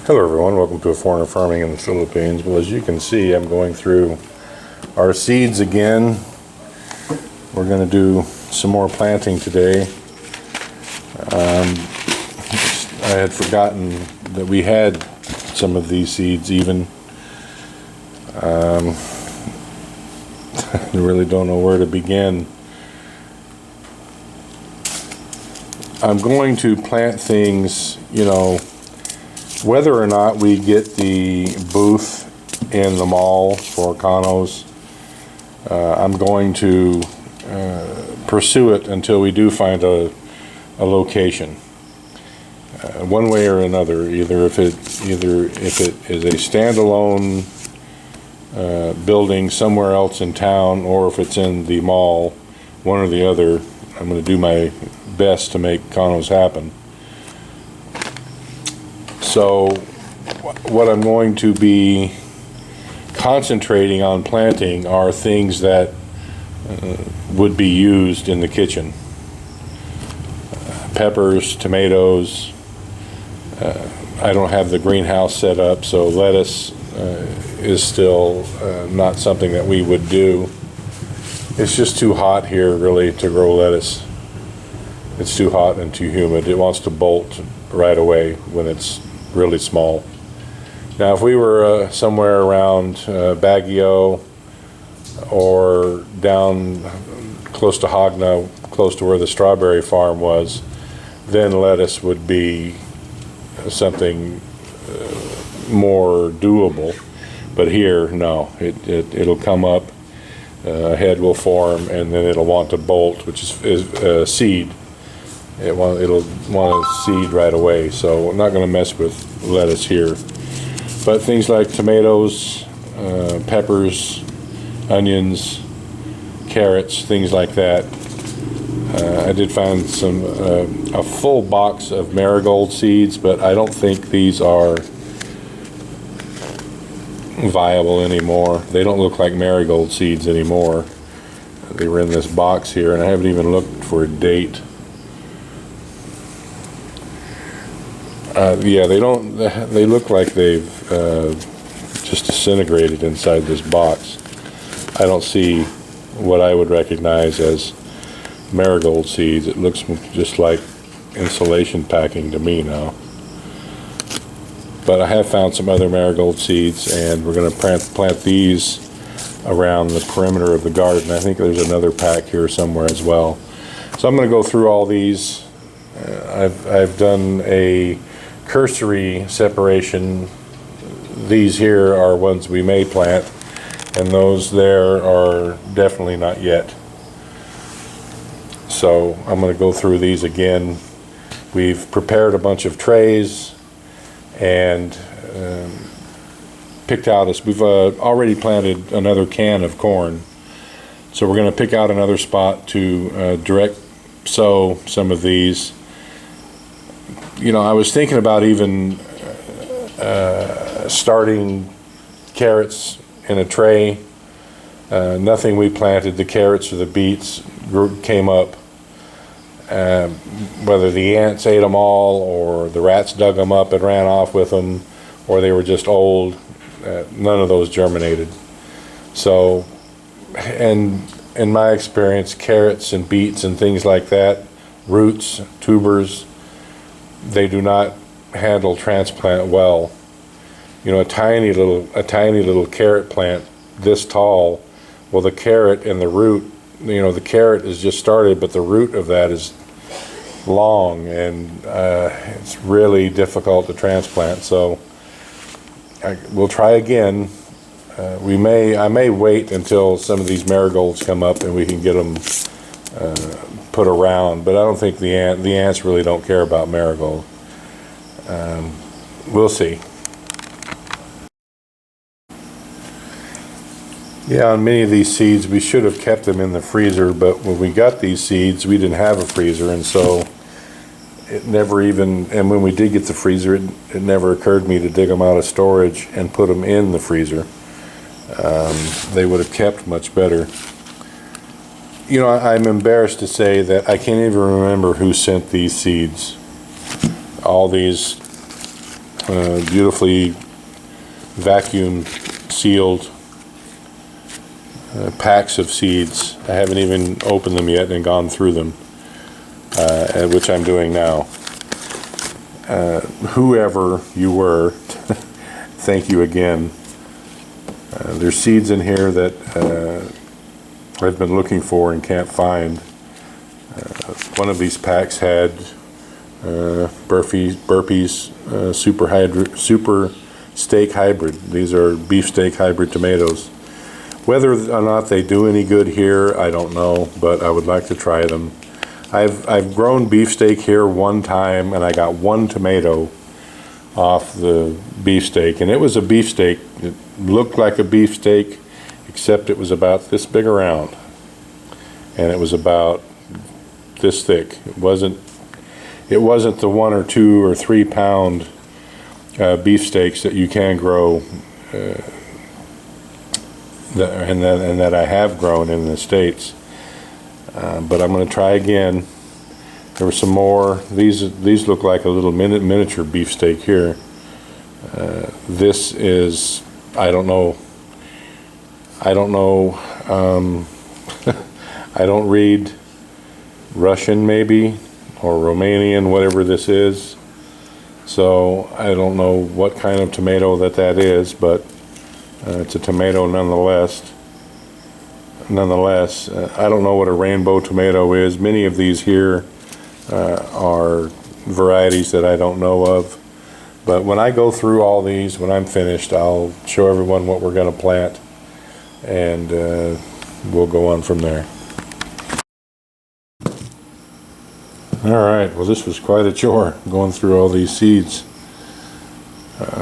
Hello everyone, welcome to A Foreigner Farming in the Philippines. Well, as you can see, I'm going through our seeds again. We're going to do some more planting today. I had forgotten that we had some of these seeds even. I really don't know where to begin. I'm going to plant things, whether or not we get the booth in the mall for Kanos, I'm going to pursue it until we do find a location, one way or another. Either if it is a standalone building somewhere else in town, or if it's in the mall, one or the other. I'm going to do my best to make Kanos happen. So what I'm going to be concentrating on planting are things that would be used in the kitchen. Peppers, tomatoes. I don't have the greenhouse set up, so lettuce is still not something that we would do. It's just too hot here really to grow lettuce. It's too hot and too humid. It wants to bolt right away when it's really small. Now if we were somewhere around Baguio or down close to Hogna, close to where the strawberry farm was, then lettuce would be something more doable. But here, no, it'll come up, a head will form, and then it'll want to bolt, which is seed. It'll want to seed right away, so I'm not going to mess with lettuce here. But things like tomatoes, peppers, onions, carrots, things like that. I did find a full box of Marigold Seeds, but I don't think these are viable anymore. They don't look like Marigold Seeds anymore. They were in this box here, and I haven't even looked for a date. Yeah, they don't. They look like they've just disintegrated inside this box. I don't see what I would recognize as Marigold Seeds. It looks just like insulation packing to me now. But I have found some other Marigold Seeds, and we're going to plant these around the perimeter of the garden. I think there's another pack here somewhere as well. So I'm going to go through all these. I've done a cursory separation. These here are ones we may plant, and those there are definitely not yet. So I'm going to go through these again. We've prepared a bunch of trays and picked out we've already planted another can of corn, so we're going to pick out another spot to direct sow some of these. I was thinking about even starting carrots in a tray. Nothing we planted, the carrots or the beets, came up. Whether the ants ate them all, or the rats dug them up and ran off with them, or they were just old, none of those germinated. So, and in my experience, carrots and beets and things like that, roots, tubers, they do not handle transplant well. A tiny little carrot plant this tall, well, the carrot and the root, the carrot is just started, but the root of that is long, and it's really difficult to transplant. So we'll try again. I may wait until some of these marigolds come up and we can get them put around, but I don't think the ants really don't care about marigold. We'll see. Yeah, on many of these seeds we should have kept them in the freezer, but when we got these seeds we didn't have a freezer, and so it never even, and when we did get the freezer, it never occurred to me to dig them out of storage and put them in the freezer. They would have kept much better. I'm embarrassed to say that I can't even remember who sent these seeds. All these beautifully vacuum sealed packs of seeds. I haven't even opened them yet and gone through them, which I'm doing now. Whoever you were, thank you again. There's seeds in here that I've been looking for and can't find. One of these packs had Burpee's Super Steak Hybrid. These are beefsteak hybrid tomatoes. Whether or not they do any good here, I don't know, but I would like to try them. I've grown beefsteak here one time, and I got one tomato off the beefsteak, and it was a beefsteak. It looked like a beefsteak, except it was about this big around, and it was about this thick. It wasn't the 1 or 2 or 3 pound beefsteaks that you can grow, and that I have grown in the States. But I'm going to try again. There were some more. These look like a little miniature beefsteak here. This is, I don't know. I don't read Russian maybe, or Romanian, whatever this is. So I don't know what kind of tomato that is, but it's a tomato nonetheless. I don't know what a rainbow tomato is. Many of these here are varieties that I don't know of. But when I go through all these, when I'm finished, I'll show everyone what we're going to plant, and we'll go on from there. Alright, well, this was quite a chore, going through all these seeds.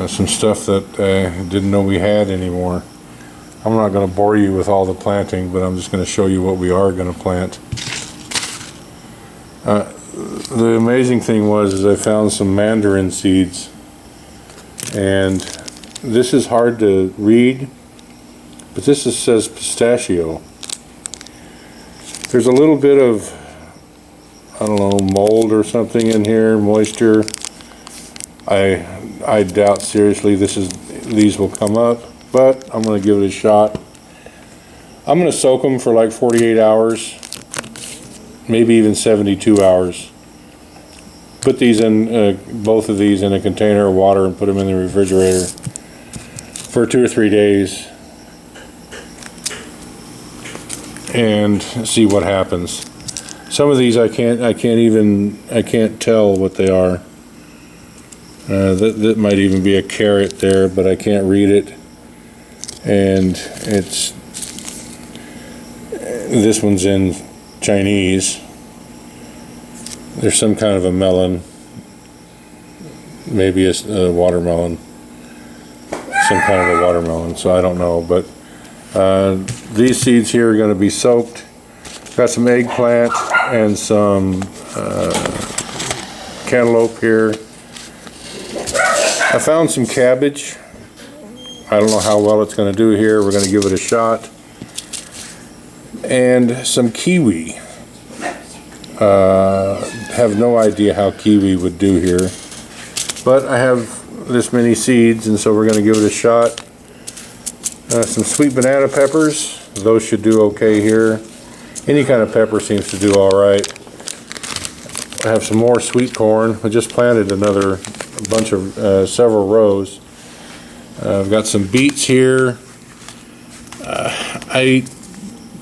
Some stuff that I didn't know we had anymore. I'm not going to bore you with all the planting, but I'm just going to show you what we are going to plant. The amazing thing was I found some Mandarin seeds, and this is hard to read, but this says pistachio. There's a little bit of, I don't know, mold or something in here, moisture. I doubt seriously these will come up, but I'm going to give it a shot. I'm going to soak them for like 48 hours, maybe even 72 hours. Put these in, both of these in a container of water and put them in the refrigerator for 2 or 3 days and see what happens. Some of these I can't tell what they are. That might even be a carrot there, but I can't read it. And this one's in Chinese. There's some kind of a melon, maybe a watermelon, some kind of a watermelon, so I don't know. But these seeds here are going to be soaked. Got some eggplant and some cantaloupe here. I found some cabbage. I don't know how well it's going to do here. We're going to give it a shot. And some kiwi. Have no idea how kiwi would do here, but I have this many seeds, and so we're going to give it a shot. Some sweet banana peppers. Those should do okay here. Any kind of pepper seems to do all right. I have some more sweet corn. I just planted another bunch of several rows. I've got some beets here.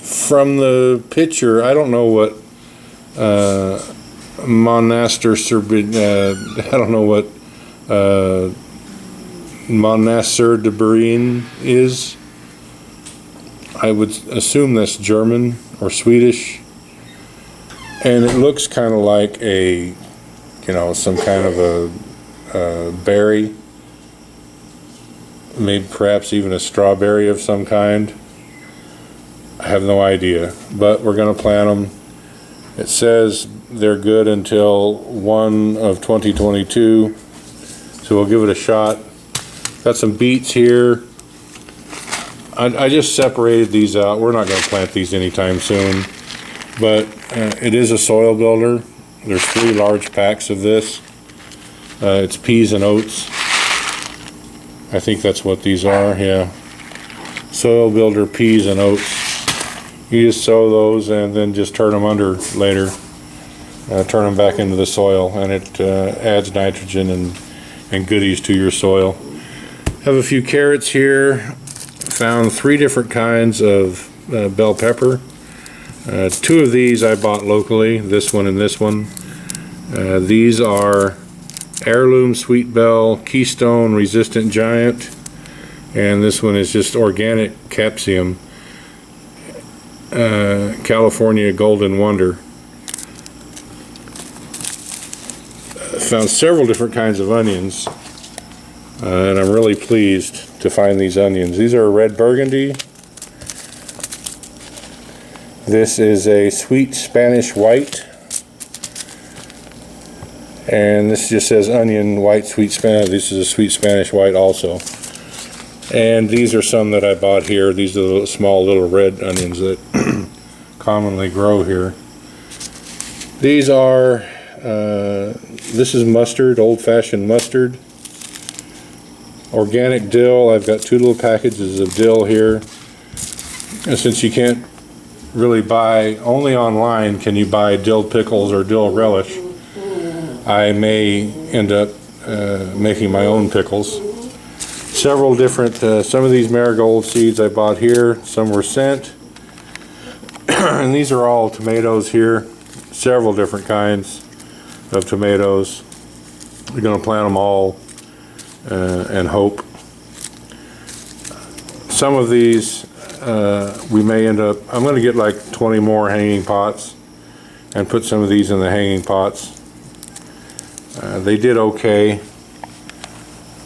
From the picture, I don't know what Monaster I don't know what Monaster de Berine is. I would assume that's German or Swedish, and it looks kind of like a, some kind of a berry, maybe perhaps even a strawberry of some kind. I have no idea, but we're going to plant them. It says they're good until 1 of 2022, so we'll give it a shot. Got some beets here. I just separated these out. We're not going to plant these anytime soon, but it is a soil builder. There's 3 large packs of this. It's peas and oats. I think that's what these are, yeah. Soil builder peas and oats. You just sow those and then just turn them under later. Turn them back into the soil, and it adds nitrogen and goodies to your soil. Have a few carrots here. Found 3 different kinds of bell pepper. 2 of these I bought locally, this one and this one. These are Heirloom Sweet Bell Keystone Resistant Giant, and this one is just organic capsium, California Golden Wonder. Found several different kinds of onions, and I'm really pleased to find these onions. These are red burgundy. This is a sweet Spanish white, and this just says onion white sweet Spanish. This is a sweet Spanish white also. And these are some that I bought here. These are the small little red onions that commonly grow here. These are this is mustard, old-fashioned mustard. Organic dill. I've got 2 little packages of dill here. And since you can't really buy, only online can you buy dill pickles or dill relish, I may end up making my own pickles. Several different, some of these Marigold Seeds I bought here, some were sent. And these are all tomatoes here, several different kinds of tomatoes. We're going to plant them all and hope. Some of these we may end up, I'm going to get like 20 more hanging pots and put some of these in the hanging pots. They did okay,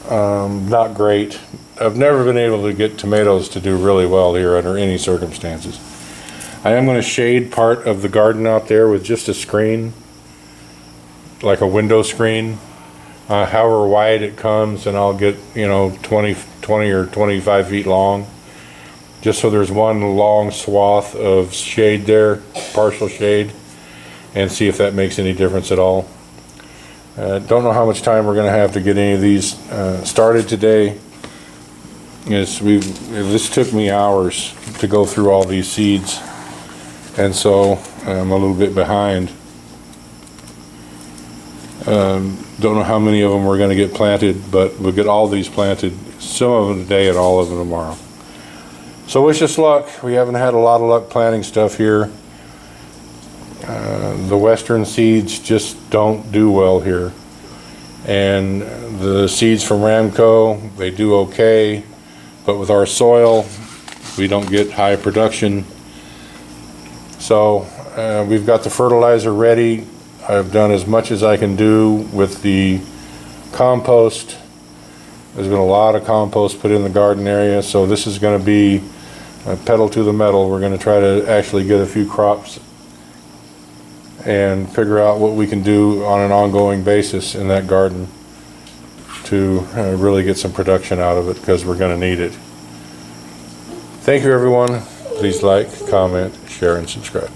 not great. I've never been able to get tomatoes to do really well here under any circumstances. I am going to shade part of the garden out there with just a screen, like a window screen, however wide it comes, and I'll get, 20 or 25 feet long, just so there's one long swath of shade there, partial shade, and see if that makes any difference at all. Don't know how much time we're going to have to get any of these started today. This took me hours to go through all these seeds, and so I'm a little bit behind. Don't know how many of them we're going to get planted, but we'll get all these planted, some of them today and all of them tomorrow. So wish us luck. We haven't had a lot of luck planting stuff here. The Western seeds just don't do well here. And the seeds from Ramco, they do okay, but with our soil, we don't get high production. So we've got the fertilizer ready. I've done as much as I can do with the compost. There's been a lot of compost put in the garden area, so this is going to be pedal to the metal. We're going to try to actually get a few crops and figure out what we can do on an ongoing basis in that garden to really get some production out of it, because we're going to need it. Thank you, everyone. Please like, comment, share, and subscribe.